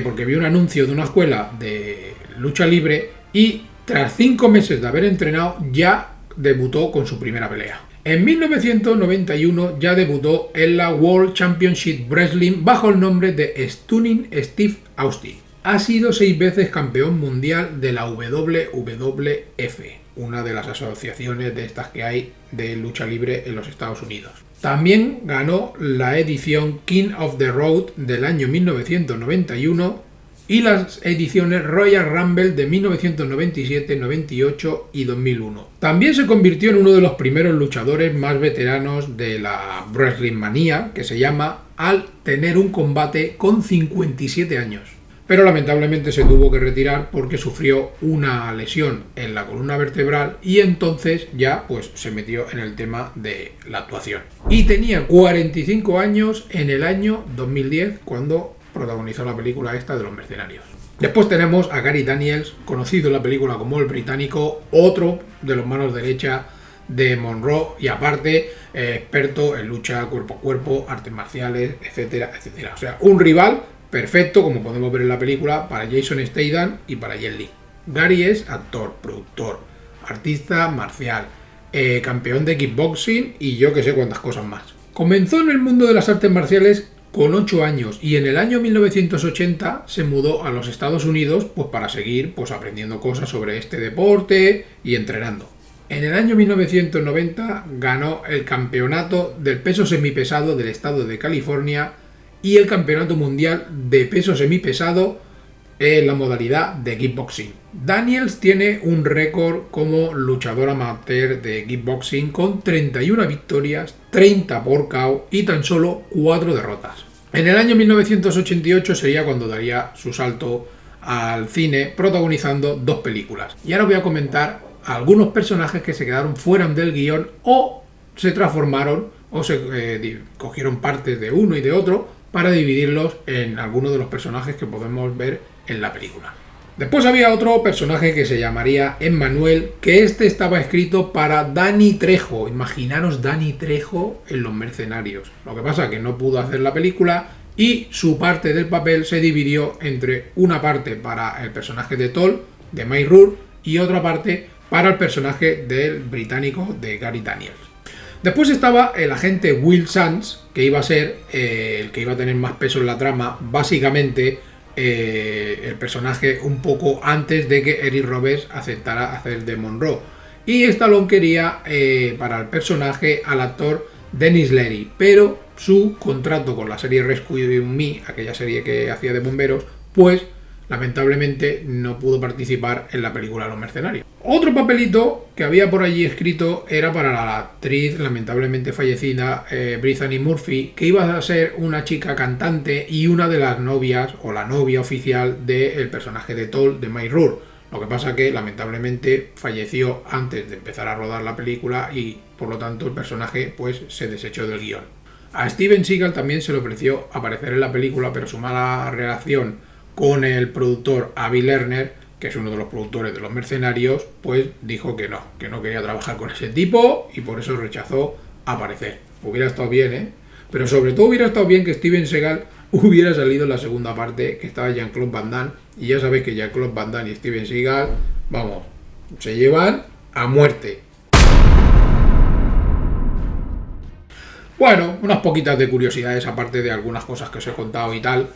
porque vio un anuncio de una escuela de lucha libre y tras 5 meses de haber entrenado ya debutó con su primera pelea. En 1991 ya debutó en la World Championship Wrestling bajo el nombre de Stunning Steve Austin. Ha sido 6 veces campeón mundial de la WWF, una de las asociaciones de estas que hay de lucha libre en los Estados Unidos. También ganó la edición King of the Road del año 1991 y las ediciones Royal Rumble de 1997, 98 y 2001. También se convirtió en uno de los primeros luchadores más veteranos de la Wrestling Manía, que se llama, al tener un combate con 57 años. Pero lamentablemente se tuvo que retirar porque sufrió una lesión en la columna vertebral y entonces ya pues se metió en el tema de la actuación. Y tenía 45 años en el año 2010 cuando protagonizó la película esta de los mercenarios. Después tenemos a Gary Daniels, conocido en la película como el británico, otro de los manos derechas de Monroe y aparte experto en lucha cuerpo a cuerpo, artes marciales, etcétera, etcétera. O sea, un rival perfecto, como podemos ver en la película, para Jason Statham y para Jet Li. Gary es actor, productor, artista marcial, campeón de kickboxing y yo que sé cuántas cosas más. Comenzó en el mundo de las artes marciales con 8 años y en el año 1980 se mudó a los Estados Unidos pues para seguir pues aprendiendo cosas sobre este deporte y entrenando. En el año 1990 ganó el campeonato del peso semipesado del estado de California y el campeonato mundial de peso semipesado en la modalidad de kickboxing. Daniels tiene un récord como luchador amateur de kickboxing con 31 victorias, 30 por KO y tan solo 4 derrotas. En el año 1988 sería cuando daría su salto al cine protagonizando 2 películas. Y ahora voy a comentar a algunos personajes que se quedaron fuera del guión o se transformaron o se cogieron partes de uno y de otro para dividirlos en algunos de los personajes que podemos ver en la película. Después había otro personaje que se llamaría Emmanuel, que este estaba escrito para Danny Trejo. Imaginaros Danny Trejo en Los Mercenarios. Lo que pasa es que no pudo hacer la película y su parte del papel se dividió entre una parte para el personaje de Toll, de Mike Rourke, y otra parte para el personaje del británico de Gary Daniels. Después estaba el agente Will Sands, que iba a ser el que iba a tener más peso en la trama, básicamente el personaje un poco antes de que Eric Roberts aceptara hacer de Monroe. Y Stallone quería para el personaje al actor Denis Leary, pero su contrato con la serie Rescue Me, aquella serie que hacía de bomberos, pues lamentablemente no pudo participar en la película Los Mercenarios. Otro papelito que había por allí escrito era para la actriz lamentablemente fallecida Brittany Murphy, que iba a ser una chica cantante y una de las novias o la novia oficial del personaje de Toll, de Mike Rourke. Lo que pasa que lamentablemente falleció antes de empezar a rodar la película y por lo tanto el personaje pues se desechó del guión. A Steven Seagal también se le ofreció aparecer en la película, pero su mala relación con el productor Avi Lerner, que es uno de los productores de Los Mercenarios, pues dijo que no quería trabajar con ese tipo y por eso rechazó aparecer. Hubiera estado bien, ¿eh? Pero sobre todo hubiera estado bien que Steven Seagal hubiera salido en la segunda parte, que estaba Jean-Claude Van Damme, y ya sabéis que Jean-Claude Van Damme y Steven Seagal, vamos, se llevan a muerte. Bueno, unas poquitas de curiosidades aparte de algunas cosas que os he contado y tal.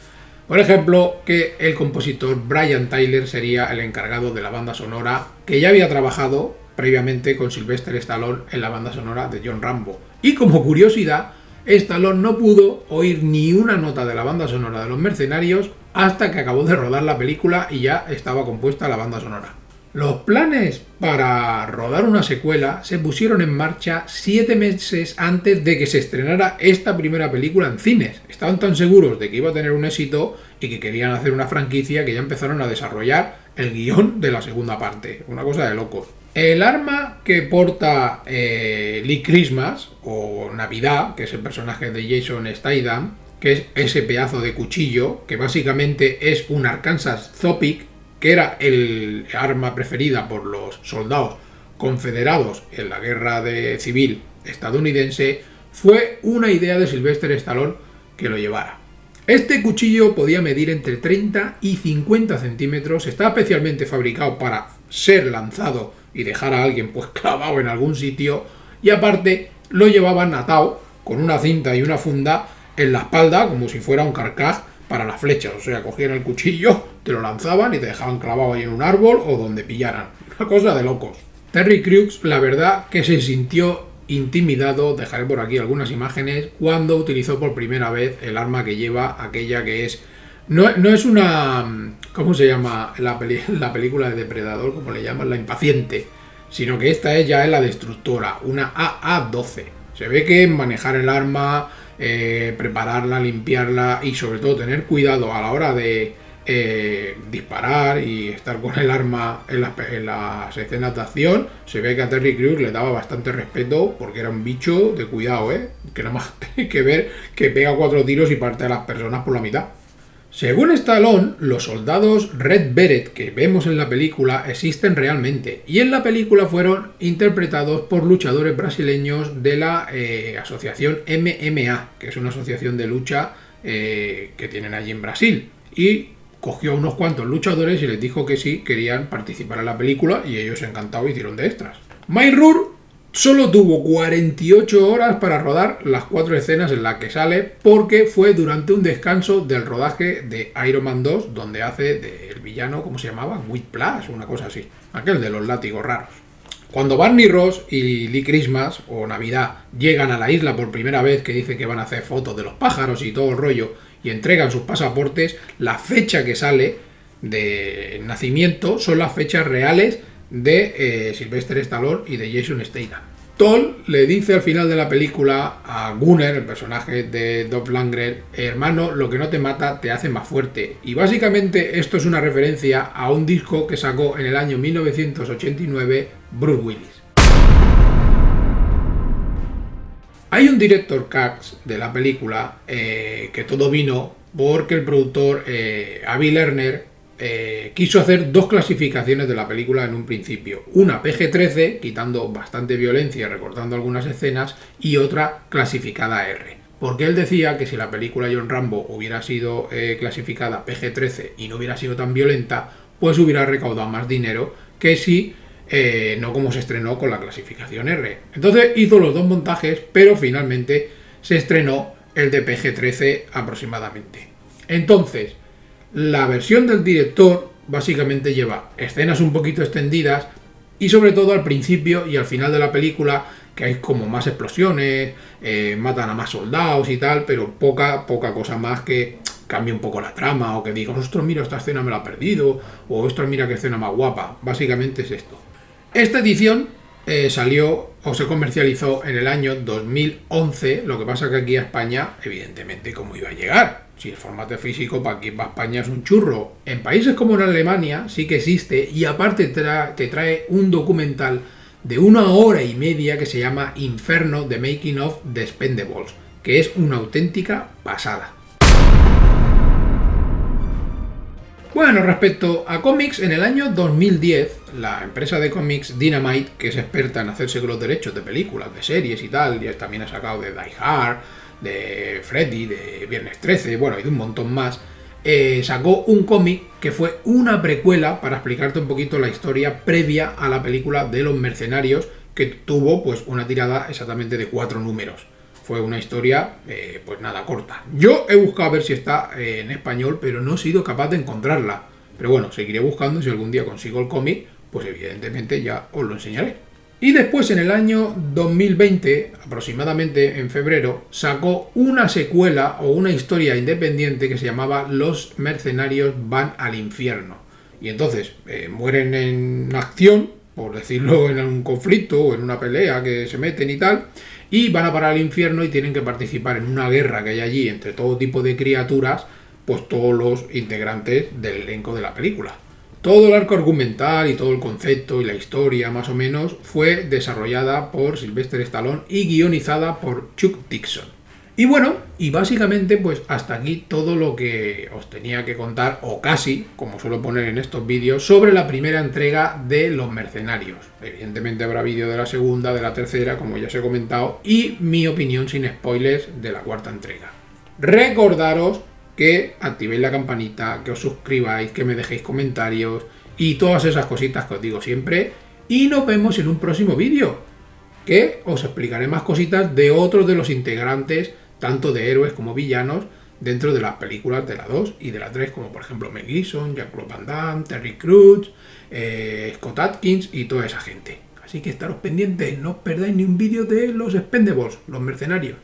Por ejemplo, que el compositor Brian Tyler sería el encargado de la banda sonora, que ya había trabajado previamente con Sylvester Stallone en la banda sonora de John Rambo. Y como curiosidad, Stallone no pudo oír ni una nota de la banda sonora de Los Mercenarios hasta que acabó de rodar la película y ya estaba compuesta la banda sonora. Los planes para rodar una secuela se pusieron en marcha 7 meses antes de que se estrenara esta primera película en cines. Estaban tan seguros de que iba a tener un éxito y que querían hacer una franquicia que ya empezaron a desarrollar el guión de la segunda parte. Una cosa de locos. El arma que porta Lee Christmas, o Navidad, que es el personaje de Jason Statham, que es ese pedazo de cuchillo, que básicamente es un Arkansas Zopic, que era el arma preferida por los soldados confederados en la guerra civil estadounidense, fue una idea de Sylvester Stallone que lo llevara. Este cuchillo podía medir entre 30 y 50 centímetros, está especialmente fabricado para ser lanzado y dejar a alguien pues clavado en algún sitio, y aparte lo llevaban atado con una cinta y una funda en la espalda como si fuera un carcaj para las flechas. O sea, cogían el cuchillo, te lo lanzaban y te dejaban clavado ahí en un árbol o donde pillaran. Una cosa de locos. Terry Crews, la verdad que se sintió intimidado, dejaré por aquí algunas imágenes, cuando utilizó por primera vez el arma que lleva, aquella que es... No es una... ¿Cómo se llama la película de Depredador? Como le llaman, la impaciente. Sino que esta es la destructora, una AA-12. Se ve que manejar el arma, prepararla, limpiarla y sobre todo tener cuidado a la hora de disparar y estar con el arma en las escenas de acción, se ve que a Terry Crews le daba bastante respeto porque era un bicho de cuidado, que nada más tiene que ver que pega 4 tiros y parte a las personas por la mitad. Según Stallone, los soldados Red Beret que vemos en la película existen realmente, y en la película fueron interpretados por luchadores brasileños de la asociación MMA, que es una asociación de lucha que tienen allí en Brasil, y cogió a unos cuantos luchadores y les dijo que sí, querían participar en la película, y ellos encantados hicieron de extras. Mike Rourke solo tuvo 48 horas para rodar las 4 escenas en las que sale, porque fue durante un descanso del rodaje de Iron Man 2, donde hace del villano, ¿cómo se llamaba? Whiplash, una cosa así, aquel de los látigos raros. Cuando Barney Ross y Lee Christmas, o Navidad, llegan a la isla por primera vez, que dicen que van a hacer fotos de los pájaros y todo el rollo, y entregan sus pasaportes, la fecha que sale de nacimiento son las fechas reales de Sylvester Stallone y de Jason Statham. Toll le dice al final de la película a Gunner, el personaje de Dolph Lundgren: hermano, lo que no te mata te hace más fuerte. Y básicamente esto es una referencia a un disco que sacó en el año 1989 Bruce Willis. Hay un director cut de la película que todo vino porque el productor Avi Lerner quiso hacer 2 clasificaciones de la película en un principio. Una PG-13, quitando bastante violencia y recortando algunas escenas, y otra clasificada R. Porque él decía que si la película John Rambo hubiera sido clasificada PG-13 y no hubiera sido tan violenta, pues hubiera recaudado más dinero que si no como se estrenó con la clasificación R. Entonces hizo los 2 montajes, pero finalmente se estrenó el de PG-13 aproximadamente. Entonces, la versión del director básicamente lleva escenas un poquito extendidas y sobre todo al principio y al final de la película, que hay como más explosiones, matan a más soldados y tal, pero poca cosa más que cambie un poco la trama, o que digas, ostras, mira, esta escena me la he perdido, o ostras, mira qué escena más guapa. Básicamente es esto. Esta edición salió o se comercializó en el año 2011, lo que pasa que aquí a España, evidentemente, ¿cómo iba a llegar? Si el formato físico para aquí para España es un churro. En países como en Alemania sí que existe, y aparte te trae un documental de 1 hora y media que se llama Inferno, The Making of The Expendables, que es una auténtica pasada. Bueno, respecto a cómics, en el año 2010, la empresa de cómics Dynamite, que es experta en hacerse con los derechos de películas, de series y tal, y también ha sacado de Die Hard, de Freddy, de Viernes 13, bueno, y de un montón más, sacó un cómic que fue una precuela para explicarte un poquito la historia previa a la película de Los Mercenarios, que tuvo pues una tirada exactamente de 4 números. fue una historia, pues nada, corta. Yo he buscado a ver si está en español, pero no he sido capaz de encontrarla. Pero bueno, seguiré buscando, si algún día consigo el cómic, pues evidentemente ya os lo enseñaré. Y después, en el año 2020, aproximadamente en febrero, sacó una secuela o una historia independiente que se llamaba Los mercenarios van al infierno. Y entonces mueren en acción, por decirlo, en un conflicto o en una pelea que se meten y tal, y van a parar al infierno y tienen que participar en una guerra que hay allí entre todo tipo de criaturas, pues todos los integrantes del elenco de la película. Todo el arco argumental y todo el concepto y la historia, más o menos, fue desarrollada por Sylvester Stallone y guionizada por Chuck Dixon. Y bueno, y básicamente pues hasta aquí todo lo que os tenía que contar, o casi, como suelo poner en estos vídeos, sobre la primera entrega de Los Mercenarios. Evidentemente habrá vídeo de la segunda, de la tercera, como ya os he comentado, y mi opinión sin spoilers de la cuarta entrega. Recordaros que activéis la campanita, que os suscribáis, que me dejéis comentarios y todas esas cositas que os digo siempre. Y nos vemos en un próximo vídeo, que os explicaré más cositas de otros de los integrantes, tanto de héroes como villanos, dentro de las películas de la 2 y de la 3, como por ejemplo Mel Gibson, Jean-Claude Van Damme, Terry Crews, Scott Adkins y toda esa gente. Así que estaros pendientes, no os perdáis ni un vídeo de los Expendables, los mercenarios.